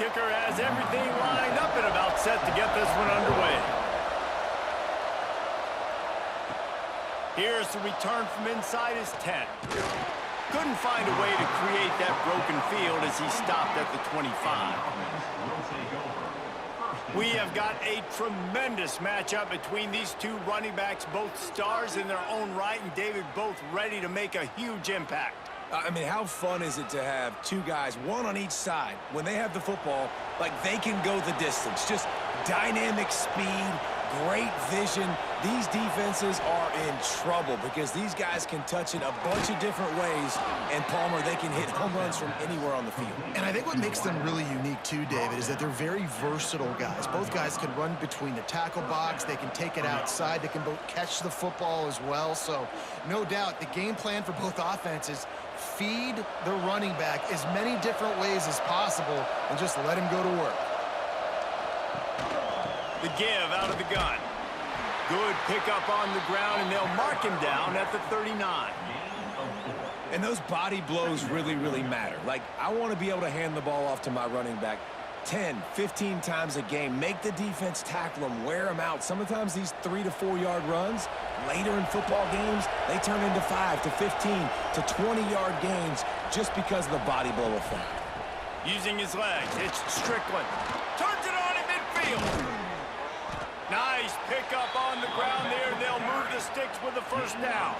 kicker has everything lined up and about set to get this one underway. Here's the return from inside his 10. Couldn't find a way to create that broken field as he stopped at the 25. We have got a tremendous matchup between these two running backs, both stars in their own right, and David, both ready to make a huge impact. I mean, how fun is it to have two guys, one on each side, when they have the football, like they can go the distance. Just dynamic speed, great vision. These defenses are in trouble because these guys can touch it a bunch of different ways, and Palmer, they can hit home runs from anywhere on the field. And I think what makes them really unique too, David, is that they're very versatile guys. Both guys can run between the tackle box. They can take it outside. They can both catch the football as well. So no doubt the game plan for both offenses, feed the running back as many different ways as possible and just let him go to work. The give out of the gun. Good pickup on the ground, and they'll mark him down at the 39. And those body blows really, really matter. Like, I want to be able to hand the ball off to my running back 10, 15 times a game. Make the defense tackle them, wear them out. Sometimes these 3 to 4 yard runs, later in football games, they turn into 5 to 15 to 20-yard gains just because of the body blow effect. Using his legs, it's Strickland. Turns it on in midfield. Nice pickup on the ground there. They'll move the sticks with the first down.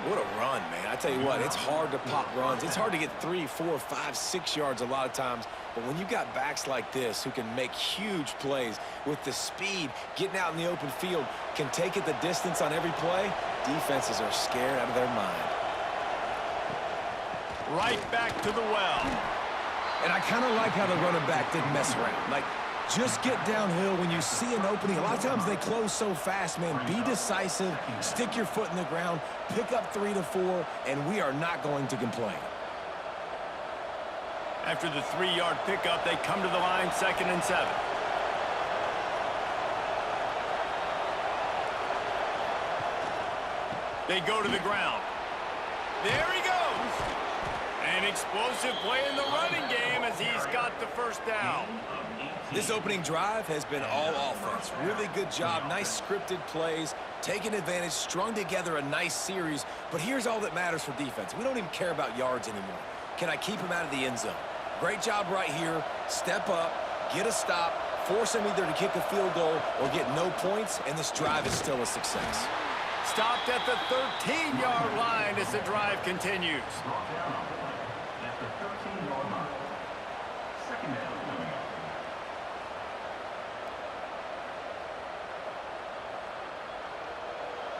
What a run, man. I tell you what, it's hard to pop runs. It's hard to get 3, 4, 5, 6 yards a lot of times. But when you've got backs like this who can make huge plays with the speed, getting out in the open field, can take it the distance on every play, defenses are scared out of their mind. Right back to the well. And I kind of like how the running back didn't mess around. Like, just get downhill when you see an opening. A lot of times they close so fast, man. Be decisive, stick your foot in the ground, pick up 3 to 4, and we are not going to complain. After the 3-yard pickup, they come to the line, 2nd and 7. They go to the ground. There he goes. An explosive play in the running game as he's got the first down. This opening drive has been all offense. Really good job, nice scripted plays, taking advantage, strung together a nice series. But here's all that matters for defense. We don't even care about yards anymore. Can I keep him out of the end zone? Great job right here. Step up, get a stop, force him either to kick a field goal or get no points, and this drive is still a success. Stopped at the 13-yard line as the drive continues.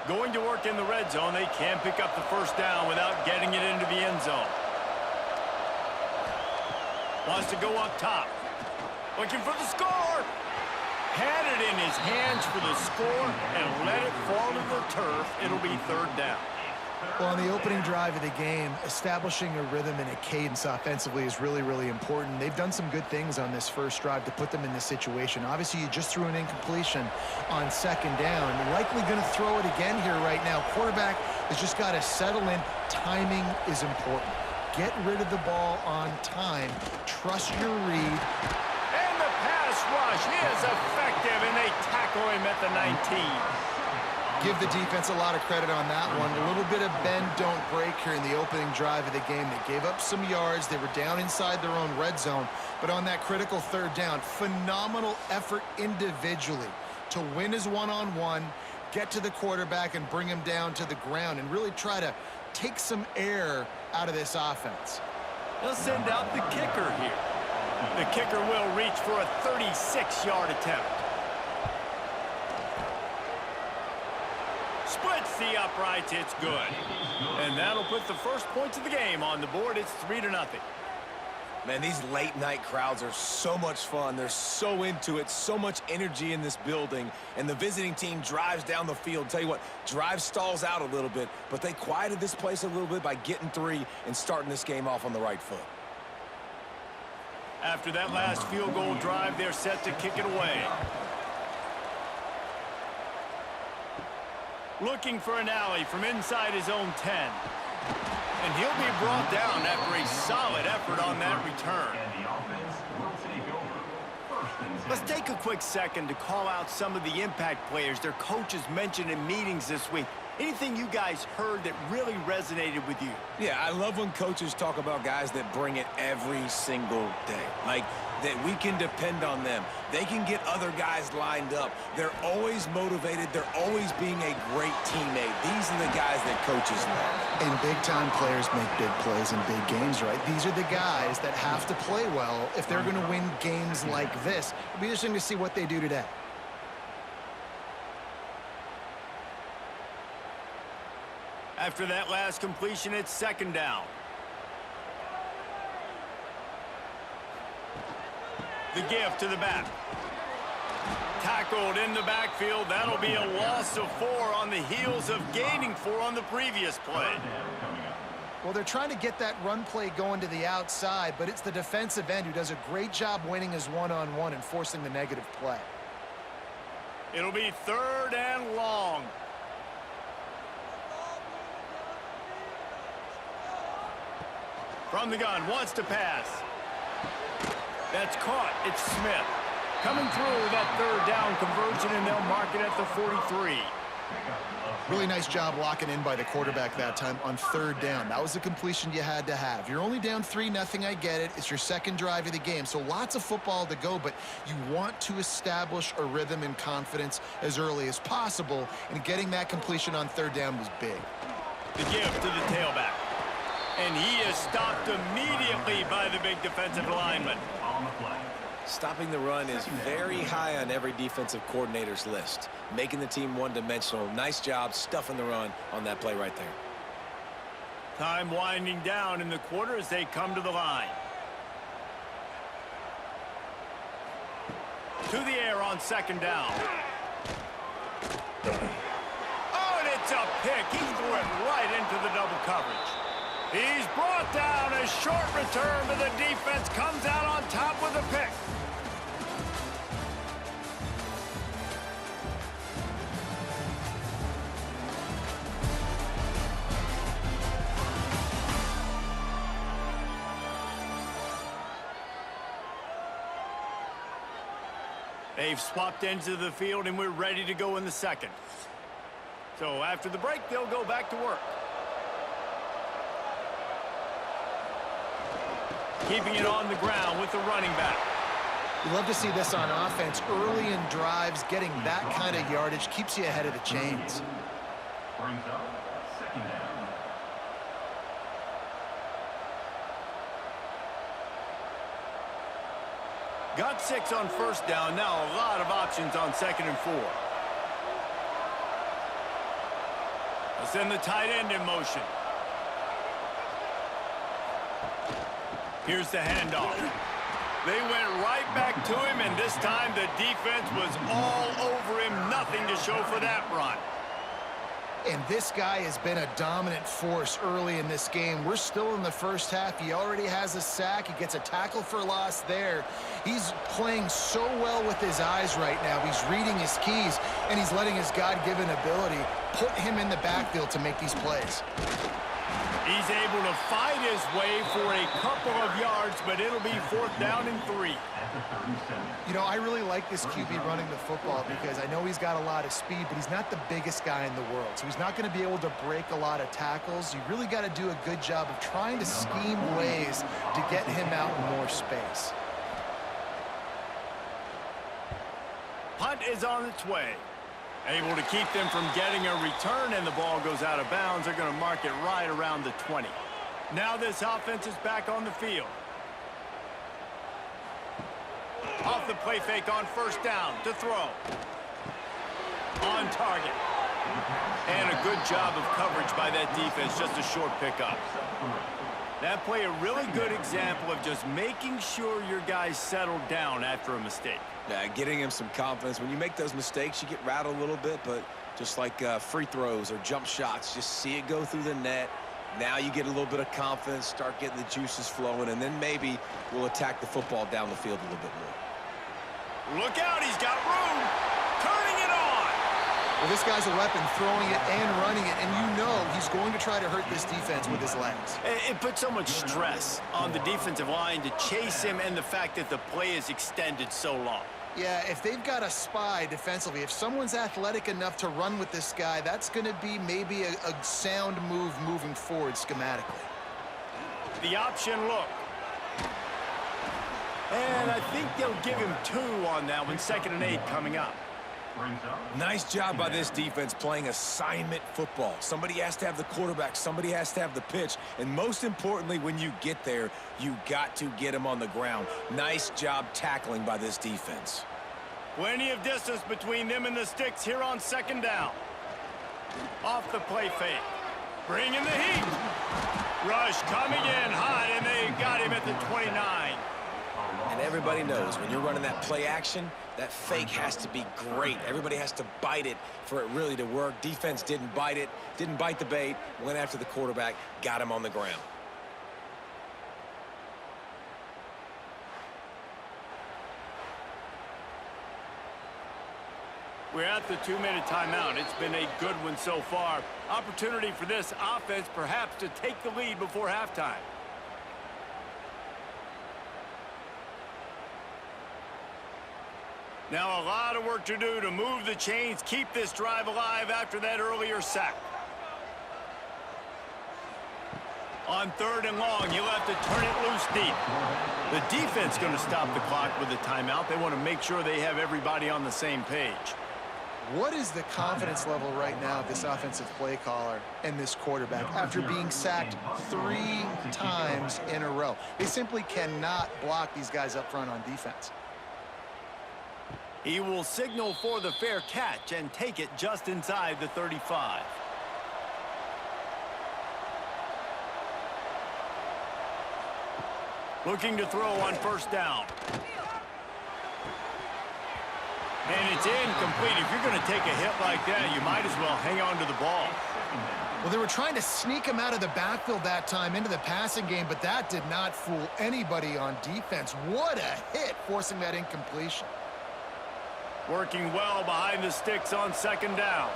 Going to work in the red zone, they can pick up the first down without getting it into the end zone. Wants to go up top. Looking for the score. Had it in his hands for the score and let it fall to the turf. It'll be 3rd down. Well, on the opening drive of the game, establishing a rhythm and a cadence offensively is really, really important. They've done some good things on this first drive to put them in this situation. Obviously, you just threw an incompletion on 2nd down. You're likely going to throw it again here right now. Quarterback has just got to settle in. Timing is important. Get rid of the ball on time. Trust your read. And the pass rush is effective, and they tackle him at the 19. Give the defense a lot of credit on that one. A little bit of bend, don't break here in the opening drive of the game. They gave up some yards. They were down inside their own red zone. But on that critical 3rd down, phenomenal effort individually to win his one-on-one, get to the quarterback and bring him down to the ground and really try to take some air out of this offense. They'll send out the kicker here. The kicker will reach for a 36-yard attempt. Splits the uprights, it's good. And that'll put the first points of the game on the board. It's 3-0. Man, these late-night crowds are so much fun. They're so into it, so much energy in this building. And the visiting team drives down the field. Tell you what, drive stalls out a little bit, but they quieted this place a little bit by getting 3 and starting this game off on the right foot. After that last field goal drive, they're set to kick it away. Looking for an alley from inside his own 10. And he'll be brought down after a solid effort on that return. Let's take a quick second to call out some of the impact players their coaches mentioned in meetings this week. Anything you guys heard that really resonated with you? Yeah, I love when coaches talk about guys that bring it every single day. Like, that we can depend on them. They can get other guys lined up. They're always motivated. They're always being a great teammate. These are the guys that coaches love. And big-time players make big plays in big games, right? These are the guys that have to play well if they're going to win games like this. It'll be interesting to see what they do today. After that last completion, it's second down. The give to the back. Tackled in the backfield. That'll be a loss of 4 on the heels of gaining 4 on the previous play. Well, they're trying to get that run play going to the outside, but it's the defensive end who does a great job winning his one-on-one and forcing the negative play. It'll be third and long. From the gun, wants to pass. That's caught. It's Smith. Coming through that third down conversion, and they'll mark it at the 43. Really nice job locking in by the quarterback that time on third down. That was the completion you had to have. You're only down 3-0, I get it. It's your second drive of the game, so lots of football to go, but you want to establish a rhythm and confidence as early as possible, and getting that completion on third down was big. The give to the tailback. And he is stopped immediately by the big defensive lineman. Stopping the run is very high on every defensive coordinator's list. Making the team one-dimensional. Nice job stuffing the run on that play right there. Time winding down in the quarter as they come to the line. To the air on second down. Oh, and it's a pick. He threw it right into the double coverage. He's brought down. A short return, but the defense comes out on top with a pick. They've swapped ends of the field, and we're ready to go in the second. So after the break, they'll go back to work. Keeping it on the ground with the running back. You love to see this on offense. Early in drives, getting that kind of yardage keeps you ahead of the chains. Brings up second down. Got 6 on first down. Now a lot of options on second and 4. Let's send the tight end in motion. Here's the handoff. They went right back to him, and this time the defense was all over him. Nothing to show for that run. And this guy has been a dominant force early in this game. We're still in the first half. He already has a sack. He gets a tackle for loss there. He's playing so well with his eyes right now. He's reading his keys, and he's letting his God-given ability put him in the backfield to make these plays. He's able to fight his way for a couple of yards, but it'll be fourth down and 3. You know, I really like this QB running the football because I know he's got a lot of speed, but he's not the biggest guy in the world. So he's not going to be able to break a lot of tackles. You really got to do a good job of trying to scheme ways to get him out in more space. Punt is on its way. Able to keep them from getting a return, and the ball goes out of bounds. They're going to mark it right around the 20. Now this offense is back on the field. Off the play fake on first down to throw. On target. And a good job of coverage by that defense. Just a short pickup. That play a really good example of just making sure your guys settle down after a mistake. Yeah, getting him some confidence. When you make those mistakes, you get rattled a little bit, but just like free throws or jump shots, just see it go through the net. Now you get a little bit of confidence, start getting the juices flowing, and then maybe we'll attack the football down the field a little bit more. Look out, he's got room. Turning it on. Well, this guy's a weapon, throwing it and running it, and you know he's going to try to hurt this defense with his legs. It puts so much stress on the defensive line to chase him, and the fact that the play is extended so long. Yeah, if they've got a spy defensively, if someone's athletic enough to run with this guy, that's going to be maybe a sound move moving forward schematically. The option look. And I think they'll give him 2 on that one, 2nd and 8 coming up. Nice job by this defense playing assignment football. Somebody has to have the quarterback, somebody has to have the pitch, and most importantly, when you get there, you got to get him on the ground. Nice job tackling by this defense. Plenty of distance between them and the sticks here on 2nd down. Off the play fake. Bringing the heat. Rush coming in hot, and they got him at the 29. And everybody knows when you're running that play action, that fake has to be great. Everybody has to bite it for it really to work. Defense didn't bite it, didn't bite the bait, went after the quarterback, got him on the ground. We're at the 2-minute timeout. It's been a good one so far. Opportunity for this offense perhaps to take the lead before halftime. Now a lot of work to do to move the chains, keep this drive alive after that earlier sack. On 3rd and long, you'll have to turn it loose deep. The defense going to stop the clock with a timeout. They want to make sure they have everybody on the same page. What is the confidence level right now of this offensive play caller and this quarterback after being sacked 3 times in a row? They simply cannot block these guys up front on defense. He will signal for the fair catch and take it just inside the 35. Looking to throw on 1st down. And it's incomplete. If you're going to take a hit like that, you might as well hang on to the ball. Well, they were trying to sneak him out of the backfield that time into the passing game, but that did not fool anybody on defense. What a hit, forcing that incompletion. Working well behind the sticks on 2nd down.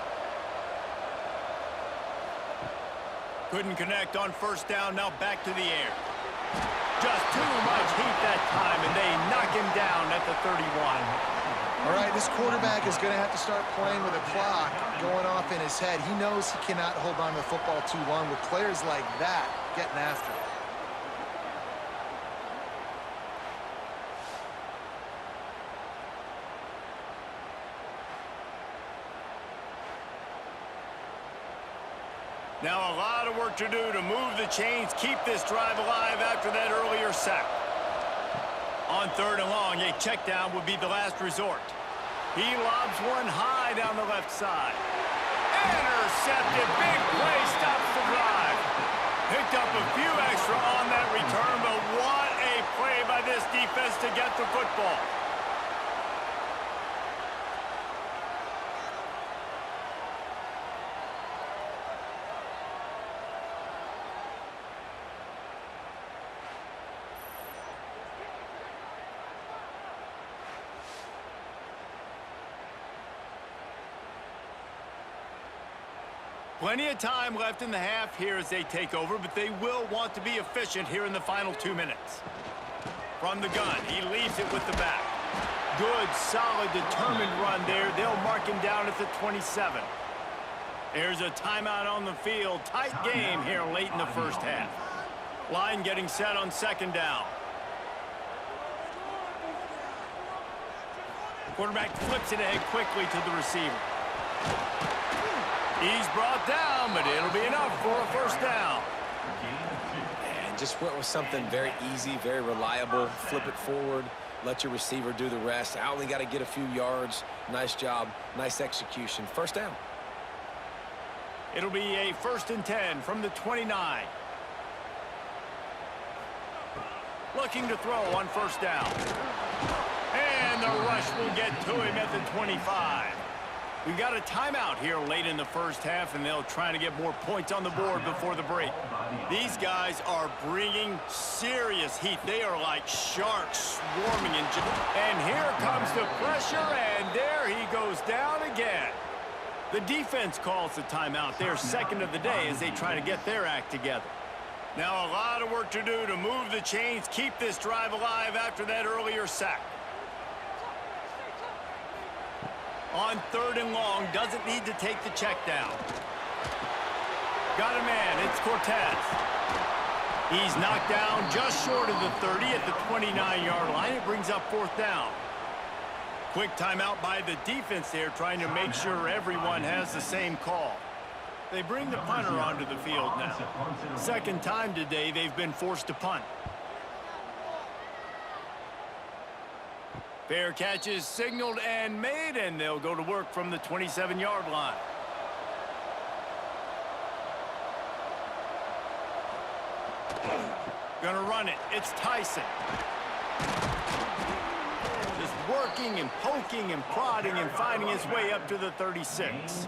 Couldn't connect on 1st down, now back to the air. Just too much heat that time, and they knock him down at the 31. All right, this quarterback is going to have to start playing with a clock going off in his head. He knows he cannot hold on to the football too long with players like that getting after it. Now a lot of work to do to move the chains, keep this drive alive after that earlier sack. On 3rd and long, a check down would be the last resort. He lobs one high down the left side. Intercepted, big play, stops the drive. Picked up a few extra on that return, but what a play by this defense to get the football. Plenty of time left in the half here as they take over, but they will want to be efficient here in the final 2 minutes. From the gun, he leaves it with the back. Good, solid, determined run there. They'll mark him down at the 27. There's a timeout on the field. Tight game here late in the 1st half. Line getting set on 2nd down. Quarterback flips it ahead quickly to the receiver. He's brought down, but it'll be enough for a 1st down. And just went with something very easy, very reliable. Flip it forward, let your receiver do the rest. I only got to get a few yards. Nice job, nice execution. 1st down. It'll be a 1st and 10 from the 29. Looking to throw on 1st down. And the rush will get to him at the 25. We've got a timeout here late in the 1st half, and they'll try to get more points on the board before the break. These guys are bringing serious heat. They are like sharks swarming. And here comes the pressure, and there he goes down again. The defense calls the timeout. They're second of the day as they try to get their act together. Now a lot of work to do to move the chains, keep this drive alive after that earlier sack. On 3rd and long, doesn't need to take the check down. Got a man, it's Cortez. He's knocked down just short of the 30 at the 29-yard line. It brings up 4th down. Quick timeout by the defense there, trying to make sure everyone has the same call. They bring the punter onto the field now. Second time today they've been forced to punt. Fair catch is signaled and made, and they'll go to work from the 27-yard line. Gonna run it. It's Tyson. Just working and poking and prodding and finding his way up to the 36.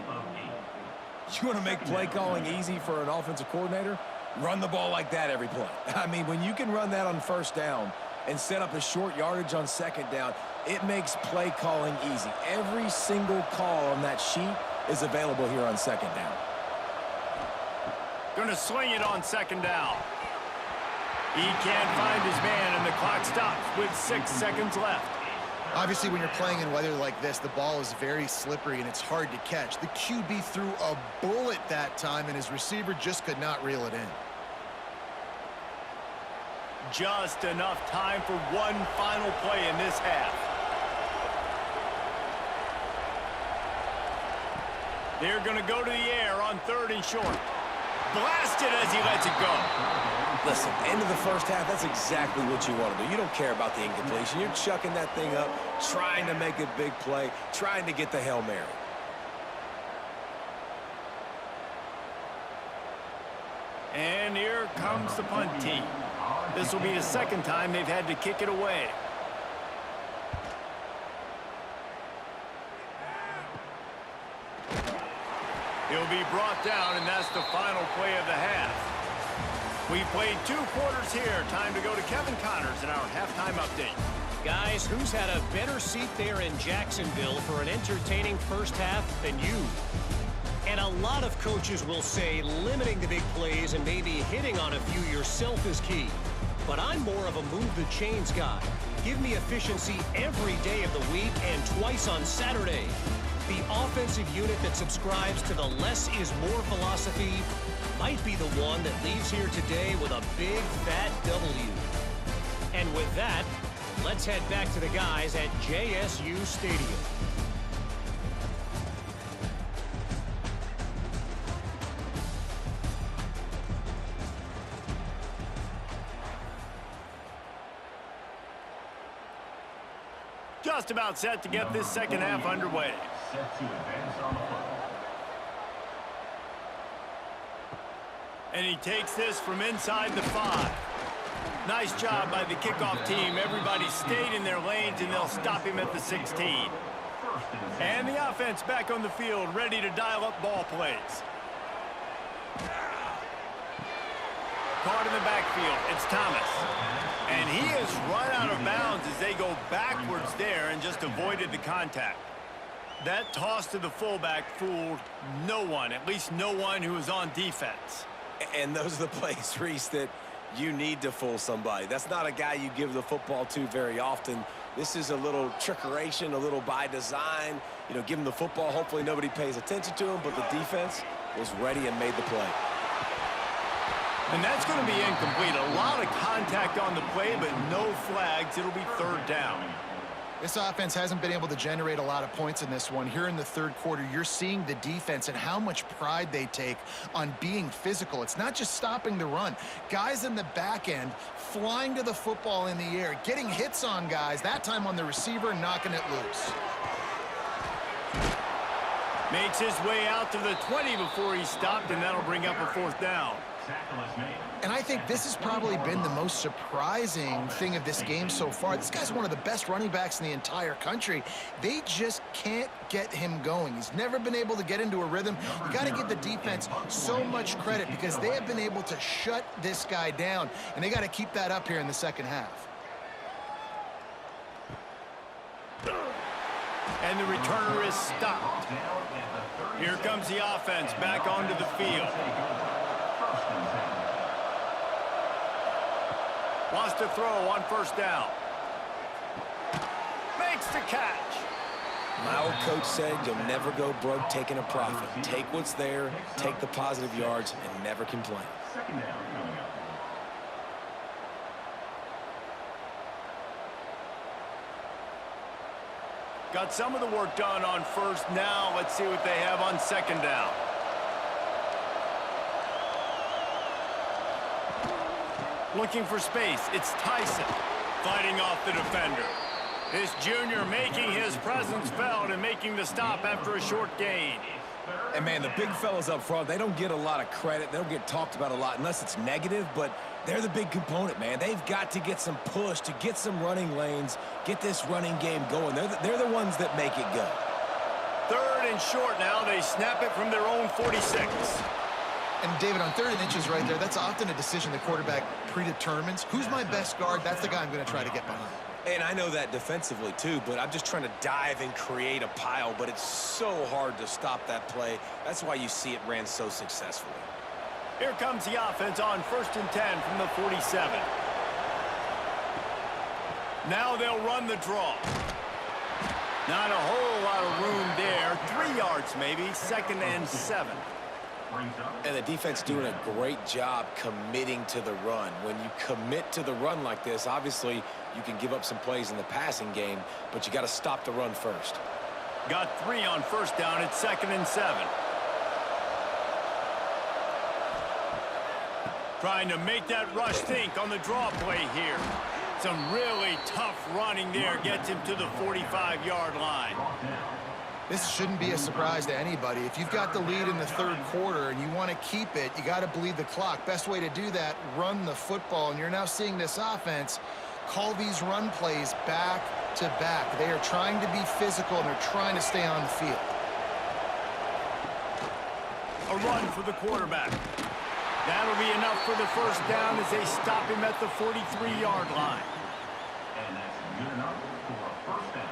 You want to make play calling easy for an offensive coordinator? Run the ball like that every play. I mean, when you can run that on 1st down and set up a short yardage on 2nd down, it makes play calling easy. Every single call on that sheet is available here on 2nd down. Gonna swing it on 2nd down. He can't find his man, and the clock stops with 6 seconds left. Obviously, when you're playing in weather like this, the ball is very slippery and it's hard to catch. The QB threw a bullet that time, and his receiver just could not reel it in. Just enough time for one final play in this half. They're going to go to the air on 3rd and short. Blasted as he lets it go. Listen, end of the 1st half, that's exactly what you want to do. You don't care about the incompletion. You're chucking that thing up, trying to make a big play, trying to get the Hail Mary. And here comes the punt team. This will be the 2nd time they've had to kick it away. He'll be brought down, and that's the final play of the half. We've played 2 quarters here. Time to go to Kevin Connors in our halftime update. Guys, who's had a better seat there in Jacksonville for an entertaining 1st half than you? And a lot of coaches will say limiting the big plays and maybe hitting on a few yourself is key. But I'm more of a move the chains guy. Give me efficiency every day of the week and twice on Saturday. The offensive unit that subscribes to the less is more philosophy might be the one that leaves here today with a big fat W. And with that, let's head back to the guys at JSU Stadium. Just about set to get this 2nd half underway. Set to advance on the football. And he takes this from inside the 5. Nice job by the kickoff team. Everybody stayed in their lanes, and they'll stop him at the 16. And the offense back on the field, ready to dial up ball plays. Caught in the backfield, it's Thomas. And he is run out of bounds as they go backwards there and just avoided the contact. That toss to the fullback fooled no one, at least no one who was on defense. And those are the plays, Reese, that you need to fool somebody. That's not a guy you give the football to very often. This is a little trickeration, a little by design. You know, give him the football. Hopefully nobody pays attention to him, but the defense was ready and made the play. And that's going to be incomplete. A lot of contact on the play, but no flags. It'll be 3rd down. This offense hasn't been able to generate a lot of points in this one. Here in the 3rd quarter, you're seeing the defense and how much pride they take on being physical. It's not just stopping the run. Guys in the back end flying to the football in the air, getting hits on guys, that time on the receiver, knocking it loose. Makes his way out to the 20 before he stopped, and that'll bring up a 4th down. And I think this has probably been the most surprising thing of this game so far. This guy's one of the best running backs in the entire country. They just can't get him going. He's never been able to get into a rhythm. You got to give the defense so much credit because they have been able to shut this guy down, and they got to keep that up here in the 2nd half. And And the returner is stopped. Here comes the offense back onto the field. Wants to throw on first down. Makes the catch. My old coach said you'll never go broke taking a profit. Take what's there, take the positive yards, and never complain. Second down coming up. Got some of the work done on first. Now let's see what they have on second down. Looking for space. It's Tyson fighting off the defender. This junior making his presence felt and making the stop after a short gain. And, man, the big fellas up front, they don't get a lot of credit. They don't get talked about a lot unless it's negative, but they're the big component, man. They've got to get some push, to get some running lanes, get this running game going. They're the ones that make it go. Third and short now. They snap it from their own 46. And, David, on 3rd and inches right there, that's often a decision the quarterback predetermines. Who's my best guard? That's the guy I'm going to try to get behind. And I know that defensively, too, but I'm just trying to dive and create a pile, but it's so hard to stop that play. That's why you see it ran so successfully. Here comes the offense on 1st and 10 from the 47. Now they'll run the draw. Not a whole lot of room there. 3 yards maybe. 2nd and 7. And the defense doing a great job committing to the run. When you commit to the run like this, obviously you can give up some plays in the passing game, but you got to stop the run first. Got 3 on first down. It's 2nd and 7. Trying to make that rush think on the draw play here. Some really tough running there gets him to the 45-yard line. This shouldn't be a surprise to anybody. If you've got the lead in the 3rd quarter and you want to keep it, you got to bleed the clock. Best way to do that, run the football. And you're now seeing this offense call these run plays back to back. They are trying to be physical and they're trying to stay on the field. A run for the quarterback. That'll be enough for the first down as they stop him at the 43-yard line. And that's good enough for a first down.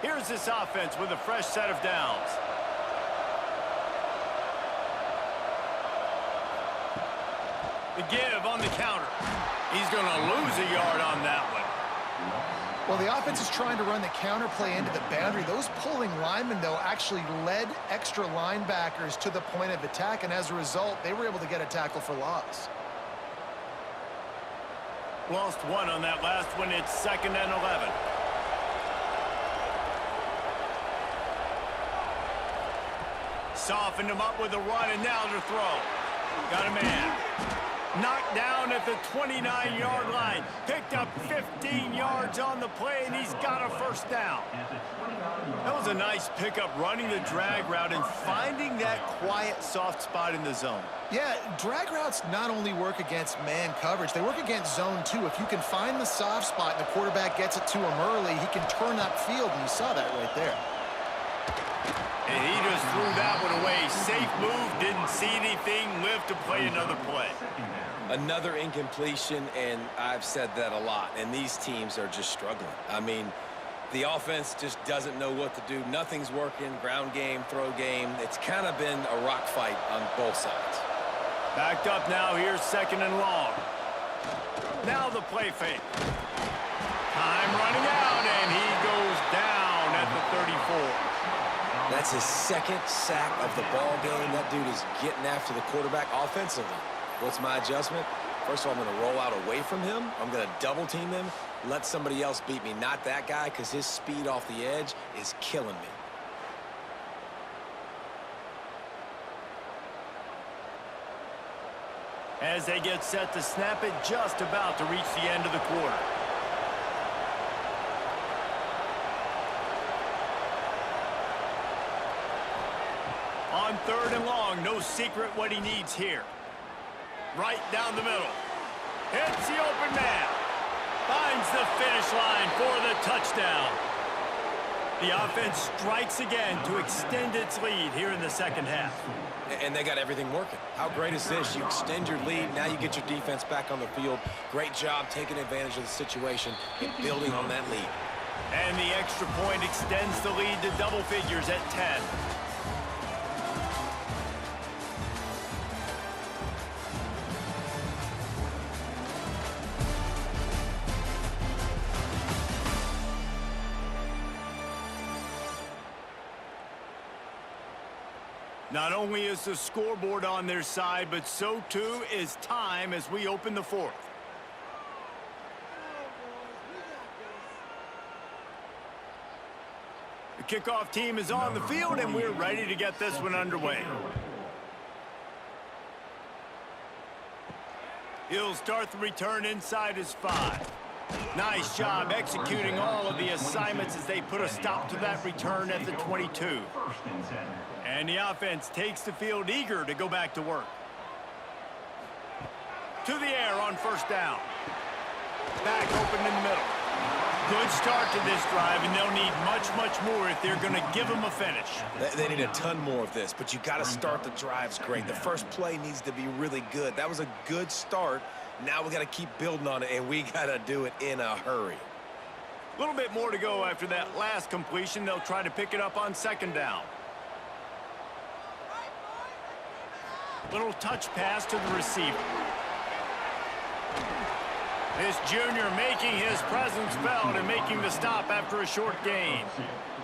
Here's this offense with a fresh set of downs. The give on the counter. He's going to lose a yard on that one. Well, the offense is trying to run the counter play into the boundary. Those pulling linemen, though, actually led extra linebackers to the point of attack, and as a result, they were able to get a tackle for loss. Lost 1 on that last one. It's 2nd and 11. Softened him up with a run, and now to throw. Got a man. Knocked down at the 29-yard line. Picked up 15 yards on the play, and he's got a first down. That was a nice pickup, running the drag route and finding that quiet, soft spot in the zone. Yeah, drag routes not only work against man coverage, they work against zone too. If you can find the soft spot and the quarterback gets it to him early, he can turn upfield, and you saw that right there. And he just threw that one away. Safe move, didn't see anything, lived to play another play. Another incompletion, and I've said that a lot, and these teams are just struggling. I mean, the offense just doesn't know what to do. Nothing's working, ground game, throw game. It's kind of been a rock fight on both sides. Backed up now, here's 2nd and long. Now the play fake. Time running out, and he goes down at the 34. That's his 2nd sack of the ball game. That dude is getting after the quarterback offensively. What's my adjustment? First of all, I'm going to roll out away from him. I'm going to double team him, let somebody else beat me, not that guy, because his speed off the edge is killing me. As they get set to snap it, just about to reach the end of the quarter. On 3rd and long, no secret what he needs here. Right down the middle. Hits the open man. Finds the finish line for the touchdown. The offense strikes again to extend its lead here in the second half. And they got everything working. How great is this? You extend your lead, now you get your defense back on the field. Great job taking advantage of the situation and building on that lead. And the extra point extends the lead to double figures at 10. Not only is the scoreboard on their side, but so too is time as we open the fourth. The kickoff team is on the field, and we're ready to get this one underway. He'll start the return inside his 5. Nice job executing all of the assignments as they put a stop to that return at the 22. And the offense takes the field eager to go back to work. To the air on first down. Back open in the middle. Good start to this drive, and they'll need much more if they're going to give them a finish. They need a ton more of this, but you got to start the drives great. The first play needs to be really good. That was a good start. Now we got to keep building on it, and we got to do it in a hurry. A little bit more to go after that last completion. They'll try to pick it up on second down. Little touch pass to the receiver. This junior making his presence felt and making the stop after a short gain.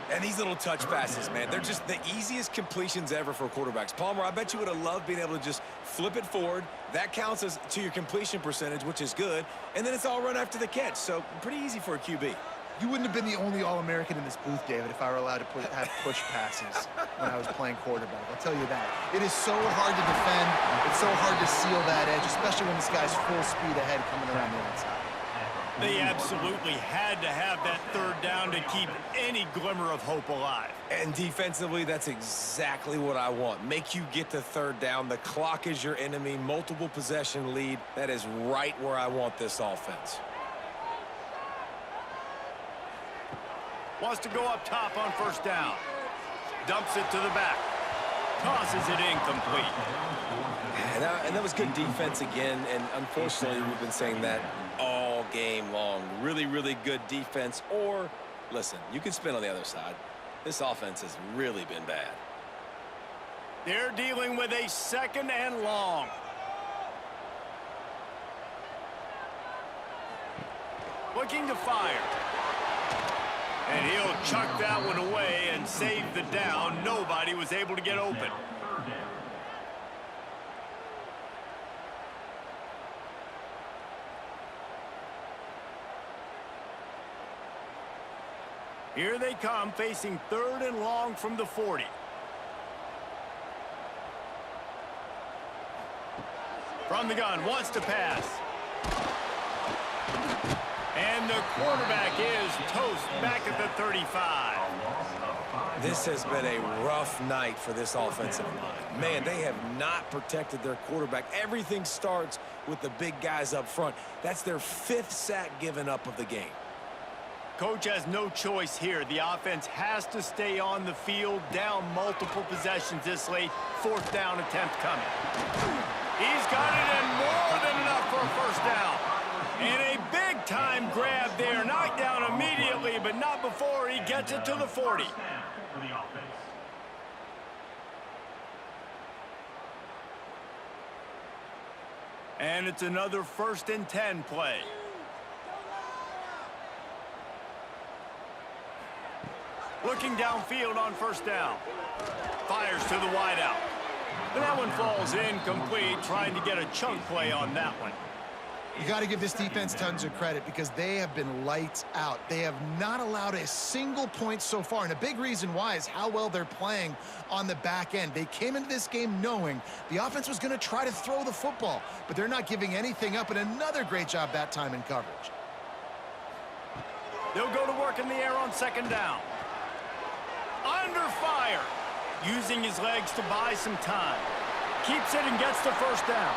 And these little touch passes, man, they're just the easiest completions ever for quarterbacks. Palmer, I bet you would have loved being able to just flip it forward. That counts as to your completion percentage, which is good. And then it's all run after the catch, so pretty easy for a QB. You wouldn't have been the only All-American in this booth, David, if I were allowed to have push passes when I was playing quarterback. I'll tell you that. It is so hard to defend. It's so hard to seal that edge, especially when this guy's full speed ahead coming around the outside. They absolutely had to have that third down to keep any glimmer of hope alive. And defensively, that's exactly what I want. Make you get to third down. The clock is your enemy. Multiple possession lead. That is right where I want this offense. Wants to go up top on first down. Dumps it to the back. Tosses it incomplete. And that was good defense again, and unfortunately, we've been saying that all game long. Really good defense, or, listen, you can spin on the other side. This offense has really been bad. They're dealing with a second and long. Looking to fire. And he'll chuck that one away and save the down. Nobody was able to get open. Here they come, facing third and long from the 40. From the gun, wants to pass. And the quarterback is toast back at the 35. This has been a rough night for this offensive line. Man, they have not protected their quarterback. Everything starts with the big guys up front. That's their 5th sack given up of the game. Coach has no choice here. The offense has to stay on the field, down multiple possessions this late. 4th down attempt coming. He's got it, and more than enough for a first down. And a big-time grab there. Knocked down immediately, but not before he gets it to the 40. And it's another 1st and 10 play. Looking downfield on first down. Fires to the wideout. And that one falls incomplete, trying to get a chunk play on that one. You got to give this defense tons of credit because they have been lights out. They have not allowed a single point so far, and a big reason why is how well they're playing on the back end. They came into this game knowing the offense was going to try to throw the football, but they're not giving anything up, and another great job that time in coverage. They'll go to work in the air on second down. Under fire, using his legs to buy some time. Keeps it and gets the first down.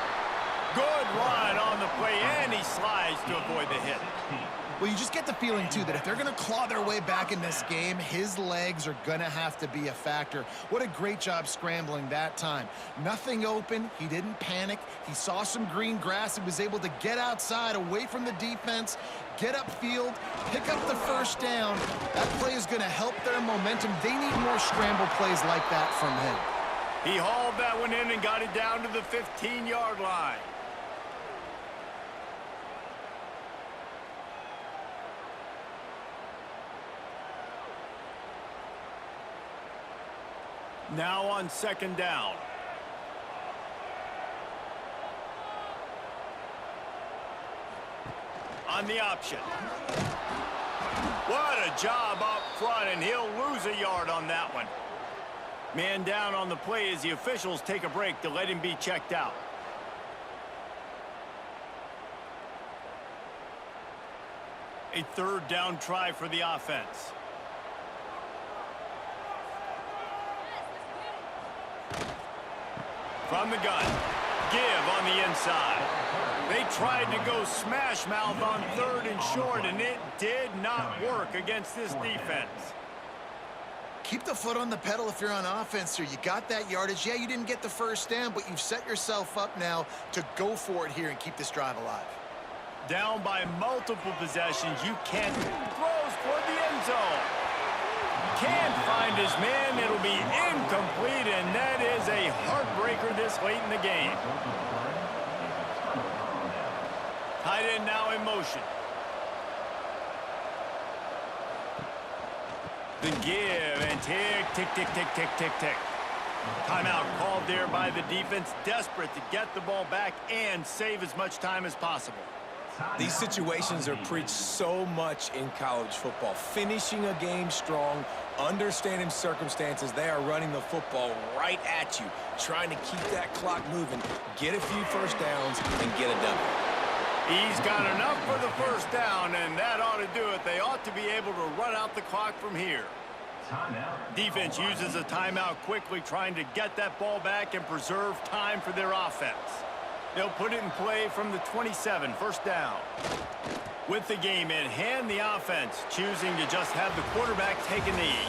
Good run on the play, and he slides to avoid the hit. Well, you just get the feeling, too, that if they're going to claw their way back in this game, his legs are going to have to be a factor. What a great job scrambling that time. Nothing open. He didn't panic. He saw some green grass and was able to get outside, away from the defense, get upfield, pick up the first down. That play is going to help their momentum. They need more scramble plays like that from him. He hauled that one in and got it down to the 15-yard line. Now on second down. On the option. What a job up front, and he'll lose a yard on that one. Man down on the play as the officials take a break to let him be checked out. A third down try for the offense. From the gun, give on the inside. They tried to go smash mouth on third and short, and it did not work against this defense. Keep the foot on the pedal if you're on offense here. You got that yardage. Yeah, you didn't get the first down, but you've set yourself up now to go for it here and keep this drive alive. Down by multiple possessions, you can't. Throws for the end zone. Can't find his man. It'll be incomplete, and that is a heartbreaker this late in the game. Tight end now in motion. The give, and tick, tick, tick, tick, tick, tick, tick. Timeout called there by the defense, desperate to get the ball back and save as much time as possible. These situations are preached so much in college football. Finishing a game strong, understanding circumstances. They are running the football right at you, trying to keep that clock moving, get a few first downs, and get a W. He's got enough for the first down, and that ought to do it. They ought to be able to run out the clock from here. Defense uses a timeout quickly, trying to get that ball back and preserve time for their offense. They'll put it in play from the 27, first down. With the game in hand, the offense choosing to just have the quarterback take a knee.